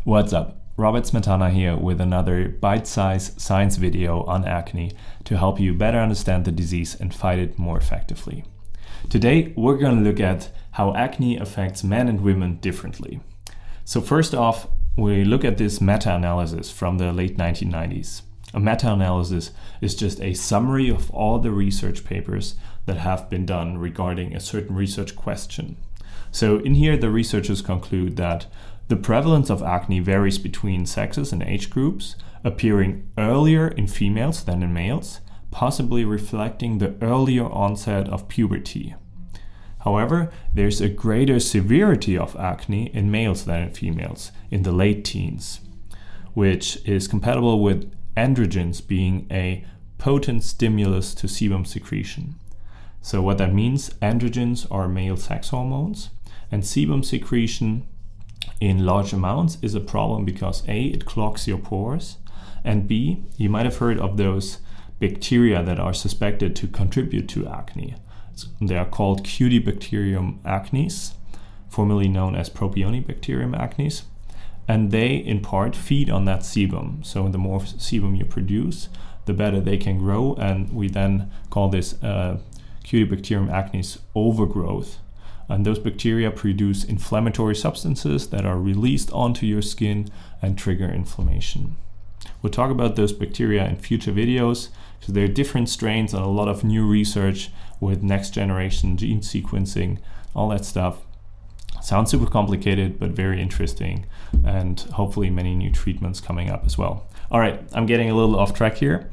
What's up? Robert Smetana here with another bite-sized science video on acne to help you better understand the disease and fight it more effectively. Today we're going to look at how acne affects men and women differently. So first off, we look at this meta-analysis from the late 1990s. A meta-analysis is just a summary of all the research papers that have been done regarding a certain research question. So in here the researchers conclude that the prevalence of acne varies between sexes and age groups, appearing earlier in females than in males, possibly reflecting the earlier onset of puberty. However, there's a greater severity of acne in males than in females in the late teens, which is compatible with androgens being a potent stimulus to sebum secretion. So what that means, androgens are male sex hormones, and sebum secretion in large amounts is a problem because A, it clogs your pores, and B, you might have heard of those bacteria that are suspected to contribute to acne. They are called Cutibacterium acnes, formerly known as Propionibacterium acnes, and they in part feed on that sebum. So the more sebum you produce, the better they can grow, and we then call this Cutibacterium acnes overgrowth. And those bacteria produce inflammatory substances that are released onto your skin and trigger inflammation. We'll talk about those bacteria in future videos because there are different strains and a lot of new research with next generation gene sequencing, all that stuff. Sounds super complicated, but very interesting, and hopefully many new treatments coming up as well. All right, I'm getting a little off track here.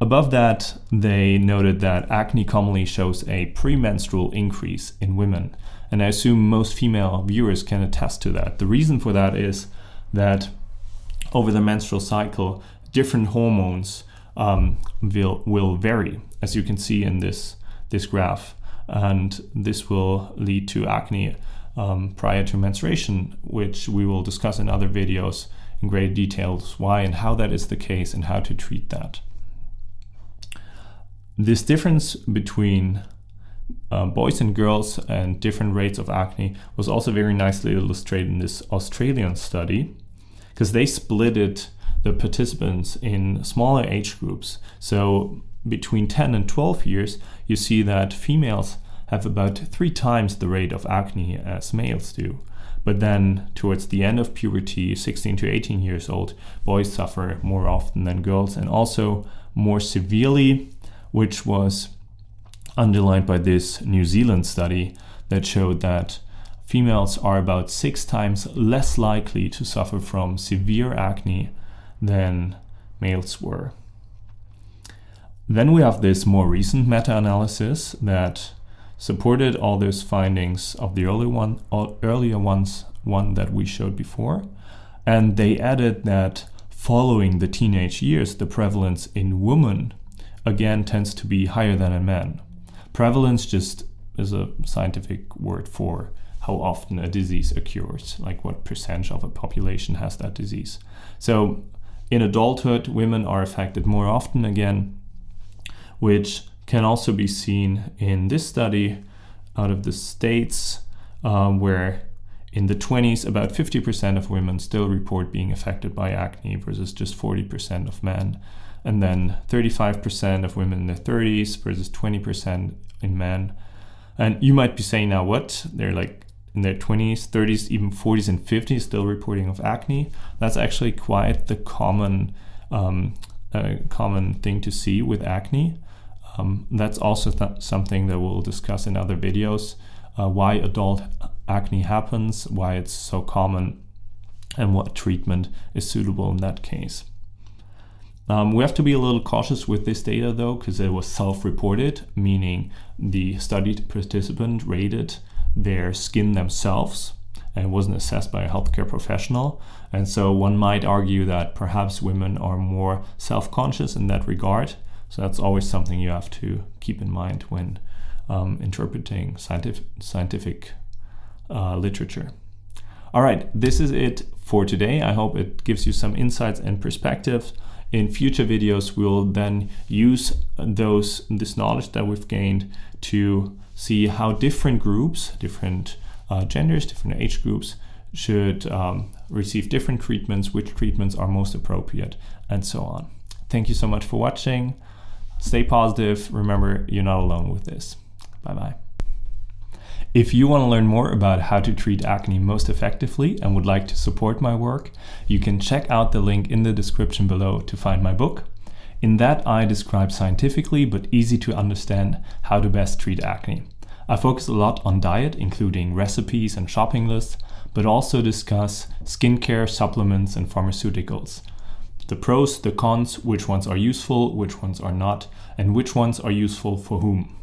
Above that, they noted that acne commonly shows a premenstrual increase in women. And I assume most female viewers can attest to that. The reason for that is that over the menstrual cycle, different hormones will vary, as you can see in this graph. And this will lead to acne prior to menstruation, which we will discuss in other videos in great details why and how that is the case and how to treat that. This difference between boys and girls and different rates of acne was also very nicely illustrated in this Australian study, because they splitted the participants in smaller age groups. So between 10 and 12 years, you see that females have about 3 times the rate of acne as males do. But then towards the end of puberty, 16 to 18 years old, boys suffer more often than girls, and also more severely, which was underlined by this New Zealand study that showed that females are about 6 times less likely to suffer from severe acne than males were. Then we have this more recent meta-analysis that supported all those findings of the earlier ones that we showed before, and they added that following the teenage years, the prevalence in women again tends to be higher than in men. Prevalence just is a scientific word for how often a disease occurs, like what percentage of a population has that disease. So in adulthood, women are affected more often again, which can also be seen in this study out of the States, where in the 20s, about 50% of women still report being affected by acne versus just 40% of men. And then 35% of women in their 30s versus 20% in men. And you might be saying now, what? They're like in their 20s, 30s, even 40s and 50s still reporting of acne. That's actually quite the common thing to see with acne. That's also something that we'll discuss in other videos, why adult acne happens, why it's so common, and what treatment is suitable in that case. We have to be a little cautious with this data though, because it was self-reported, meaning the studied participant rated their skin themselves and wasn't assessed by a healthcare professional. And so one might argue that perhaps women are more self-conscious in that regard. So that's always something you have to keep in mind when interpreting scientific literature. All right, this is it for today. I hope it gives you some insights and perspectives. In future videos, we'll then use this knowledge that we've gained to see how different groups, different genders, different age groups should receive different treatments, which treatments are most appropriate, and so on. Thank you so much for watching. Stay positive. Remember, you're not alone with this. Bye-bye. If you want to learn more about how to treat acne most effectively and would like to support my work, you can check out the link in the description below to find my book. In that, I describe scientifically but easy to understand how to best treat acne. I focus a lot on diet, including recipes and shopping lists, but also discuss skincare, supplements, and pharmaceuticals. The pros, the cons, which ones are useful, which ones are not, and which ones are useful for whom.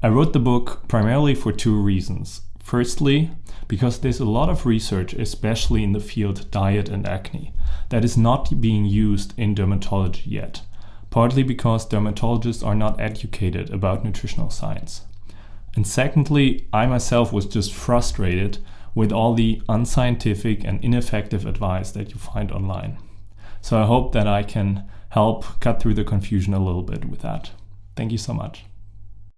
I wrote the book primarily for two reasons. Firstly, because there's a lot of research, especially in the field diet and acne, that is not being used in dermatology yet, partly because dermatologists are not educated about nutritional science. And secondly, I myself was just frustrated with all the unscientific and ineffective advice that you find online. So I hope that I can help cut through the confusion a little bit with that. Thank you so much.